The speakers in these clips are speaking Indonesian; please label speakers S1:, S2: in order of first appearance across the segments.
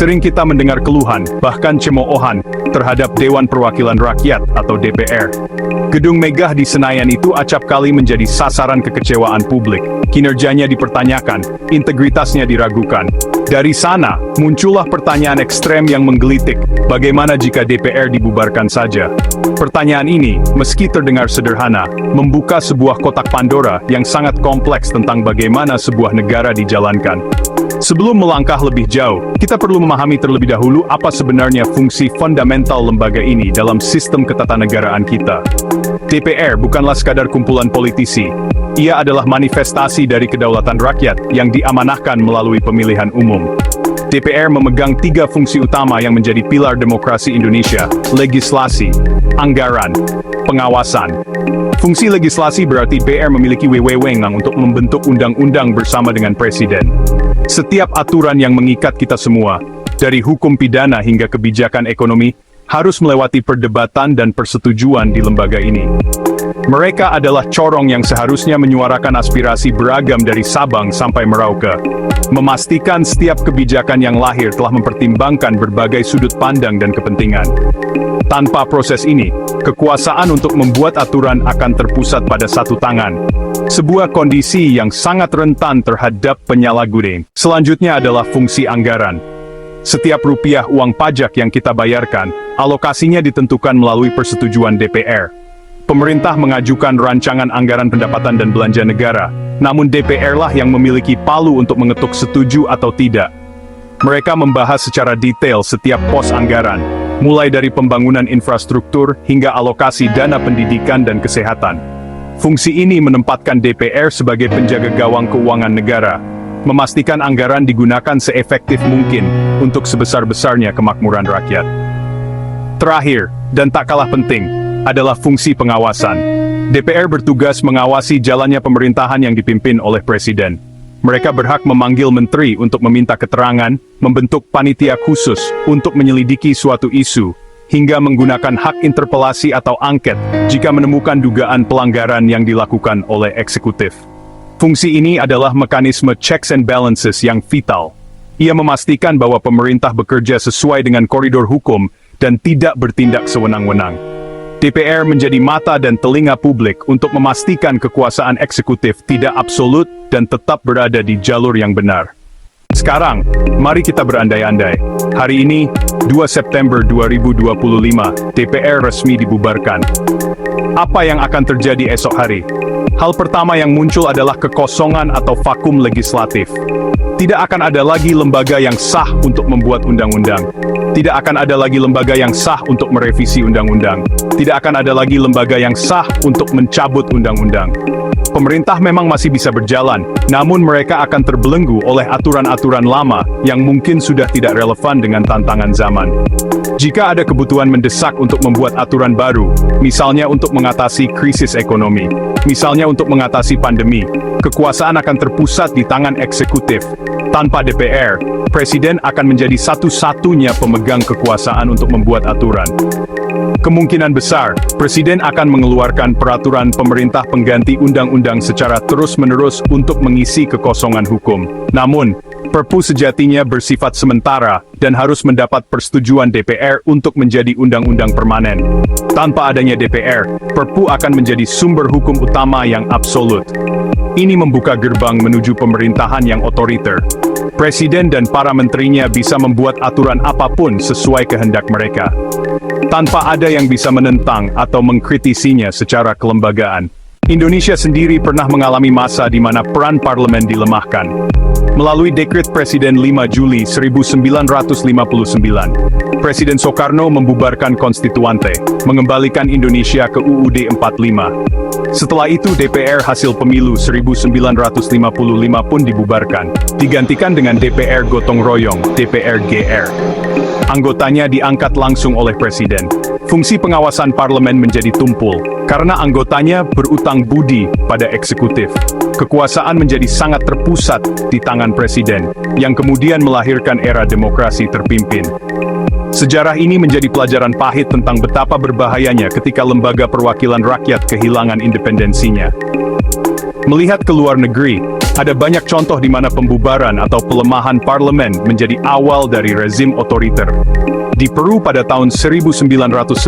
S1: Sering kita mendengar keluhan, bahkan cemoohan, terhadap Dewan Perwakilan Rakyat atau DPR. Gedung megah di Senayan itu acap kali menjadi sasaran kekecewaan publik. Kinerjanya dipertanyakan, integritasnya diragukan. Dari sana, muncullah pertanyaan ekstrem yang menggelitik, bagaimana jika DPR dibubarkan saja? Pertanyaan ini, meski terdengar sederhana, membuka sebuah kotak Pandora yang sangat kompleks tentang bagaimana sebuah negara dijalankan. Sebelum melangkah lebih jauh, kita perlu memahami terlebih dahulu apa sebenarnya fungsi fundamental lembaga ini dalam sistem ketatanegaraan kita. DPR bukanlah sekadar kumpulan politisi. Ia adalah manifestasi dari kedaulatan rakyat yang diamanahkan melalui pemilihan umum. DPR memegang 3 fungsi utama yang menjadi pilar demokrasi Indonesia: legislasi, anggaran, pengawasan. Fungsi legislasi berarti DPR memiliki wewenang untuk membentuk undang-undang bersama dengan Presiden. Setiap aturan yang mengikat kita semua, dari hukum pidana hingga kebijakan ekonomi, harus melewati perdebatan dan persetujuan di lembaga ini. Mereka adalah corong yang seharusnya menyuarakan aspirasi beragam dari Sabang sampai Merauke, memastikan setiap kebijakan yang lahir telah mempertimbangkan berbagai sudut pandang dan kepentingan. Tanpa proses ini, kekuasaan untuk membuat aturan akan terpusat pada satu tangan. Sebuah kondisi yang sangat rentan terhadap penyalahgunaan. Selanjutnya adalah fungsi anggaran. Setiap rupiah uang pajak yang kita bayarkan, alokasinya ditentukan melalui persetujuan DPR. Pemerintah mengajukan rancangan anggaran pendapatan dan belanja negara, namun DPR lah yang memiliki palu untuk mengetuk setuju atau tidak. Mereka membahas secara detail setiap pos anggaran, mulai dari pembangunan infrastruktur hingga alokasi dana pendidikan dan kesehatan. Fungsi ini menempatkan DPR sebagai penjaga gawang keuangan negara, memastikan anggaran digunakan seefektif mungkin untuk sebesar-besarnya kemakmuran rakyat. Terakhir, dan tak kalah penting, adalah fungsi pengawasan. DPR bertugas mengawasi jalannya pemerintahan yang dipimpin oleh Presiden. Mereka berhak memanggil menteri untuk meminta keterangan, membentuk panitia khusus untuk menyelidiki suatu isu, hingga menggunakan hak interpelasi atau angket jika menemukan dugaan pelanggaran yang dilakukan oleh eksekutif. Fungsi ini adalah mekanisme checks and balances yang vital. Ia memastikan bahwa pemerintah bekerja sesuai dengan koridor hukum dan tidak bertindak sewenang-wenang. DPR menjadi mata dan telinga publik untuk memastikan kekuasaan eksekutif tidak absolut dan tetap berada di jalur yang benar. Sekarang, mari kita berandai-andai. Hari ini, 2 September 2025, DPR resmi dibubarkan. Apa yang akan terjadi esok hari? Hal pertama yang muncul adalah kekosongan atau vakum legislatif. Tidak akan ada lagi lembaga yang sah untuk membuat undang-undang. Tidak akan ada lagi lembaga yang sah untuk merevisi undang-undang. Tidak akan ada lagi lembaga yang sah untuk mencabut undang-undang. Pemerintah memang masih bisa berjalan, namun mereka akan terbelenggu oleh aturan-aturan lama yang mungkin sudah tidak relevan dengan tantangan zaman. Jika ada kebutuhan mendesak untuk membuat aturan baru, misalnya untuk mengatasi krisis ekonomi, misalnya untuk mengatasi pandemi, kekuasaan akan terpusat di tangan eksekutif. Tanpa DPR, Presiden akan menjadi satu-satunya pemegang kekuasaan untuk membuat aturan. Kemungkinan besar, Presiden akan mengeluarkan peraturan pemerintah pengganti undang-undang secara terus-menerus untuk mengisi kekosongan hukum. Namun, Perpu sejatinya bersifat sementara dan harus mendapat persetujuan DPR untuk menjadi undang-undang permanen. Tanpa adanya DPR, Perpu akan menjadi sumber hukum utama yang absolut. Ini membuka gerbang menuju pemerintahan yang otoriter. Presiden dan para menterinya bisa membuat aturan apapun sesuai kehendak mereka, tanpa ada yang bisa menentang atau mengkritisinya secara kelembagaan. Indonesia sendiri pernah mengalami masa di mana peran parlemen dilemahkan. Melalui Dekret Presiden 5 Juli 1959, Presiden Soekarno membubarkan Konstituante, mengembalikan Indonesia ke UUD 45. Setelah itu DPR hasil pemilu 1955 pun dibubarkan, digantikan dengan DPR Gotong Royong, DPR GR. Anggotanya diangkat langsung oleh Presiden. Fungsi pengawasan parlemen menjadi tumpul, karena anggotanya berutang budi pada eksekutif. Kekuasaan menjadi sangat terpusat di tangan Presiden, yang kemudian melahirkan era demokrasi terpimpin. Sejarah ini menjadi pelajaran pahit tentang betapa berbahayanya ketika lembaga perwakilan rakyat kehilangan independensinya. Melihat ke luar negeri, ada banyak contoh di mana pembubaran atau pelemahan parlemen menjadi awal dari rezim otoriter. Di Peru pada tahun 1992,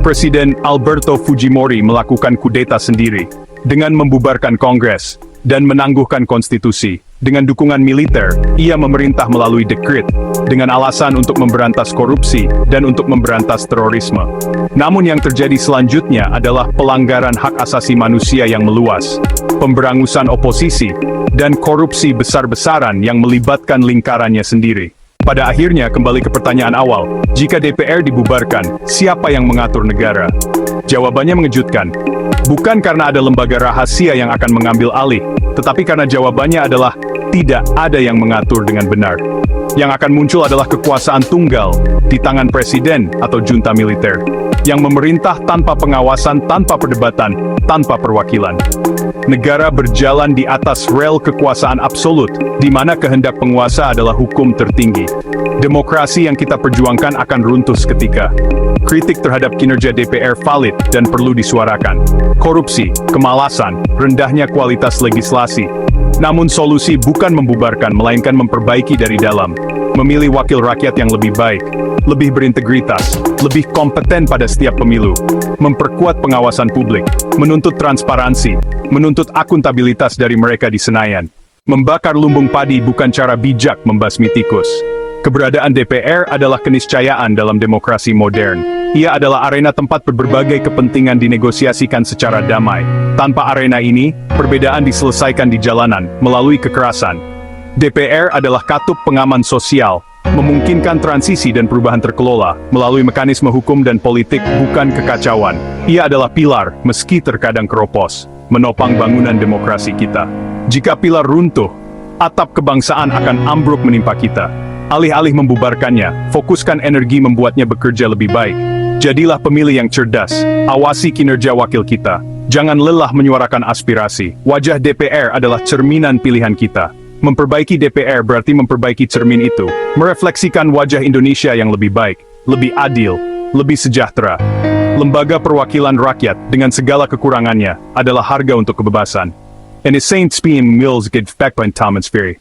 S1: Presiden Alberto Fujimori melakukan kudeta sendiri dengan membubarkan Kongres dan menangguhkan konstitusi. Dengan dukungan militer, ia memerintah melalui dekret dengan alasan untuk memberantas korupsi dan untuk memberantas terorisme. Namun yang terjadi selanjutnya adalah pelanggaran hak asasi manusia yang meluas, pemberangusan oposisi, dan korupsi besar-besaran yang melibatkan lingkarannya sendiri. Pada akhirnya kembali ke pertanyaan awal, jika DPR dibubarkan, siapa yang mengatur negara? Jawabannya mengejutkan. Bukan karena ada lembaga rahasia yang akan mengambil alih, tetapi karena jawabannya adalah tidak ada yang mengatur dengan benar. Yang akan muncul adalah kekuasaan tunggal di tangan presiden atau junta militer, yang memerintah tanpa pengawasan, tanpa perdebatan, tanpa perwakilan. Negara berjalan di atas rel kekuasaan absolut, di mana kehendak penguasa adalah hukum tertinggi. Demokrasi yang kita perjuangkan akan runtuh seketika. Kritik terhadap kinerja DPR valid dan perlu disuarakan. Korupsi, kemalasan, rendahnya kualitas legislasi. Namun solusi bukan membubarkan, melainkan memperbaiki dari dalam. Memilih wakil rakyat yang lebih baik, lebih berintegritas, lebih kompeten pada setiap pemilu. Memperkuat pengawasan publik, menuntut transparansi, menuntut akuntabilitas dari mereka di Senayan. Membakar lumbung padi bukan cara bijak membasmi tikus. Keberadaan DPR adalah keniscayaan dalam demokrasi modern. Ia adalah arena tempat berbagai kepentingan dinegosiasikan secara damai. Tanpa arena ini, perbedaan diselesaikan di jalanan, melalui kekerasan. DPR adalah katup pengaman sosial, memungkinkan transisi dan perubahan terkelola, melalui mekanisme hukum dan politik, bukan kekacauan. Ia adalah pilar, meski terkadang keropos, menopang bangunan demokrasi kita. Jika pilar runtuh, atap kebangsaan akan ambruk menimpa kita. Alih-alih membubarkannya, fokuskan energi membuatnya bekerja lebih baik. Jadilah pemilih yang cerdas, awasi kinerja wakil kita. Jangan lelah menyuarakan aspirasi. Wajah DPR adalah cerminan pilihan kita. Memperbaiki DPR berarti memperbaiki cermin itu. Merefleksikan wajah Indonesia yang lebih baik, lebih adil, lebih sejahtera. Lembaga perwakilan rakyat dengan segala kekurangannya adalah harga untuk kebebasan. En is Saint Spien Mills get back by Thomas Ferry.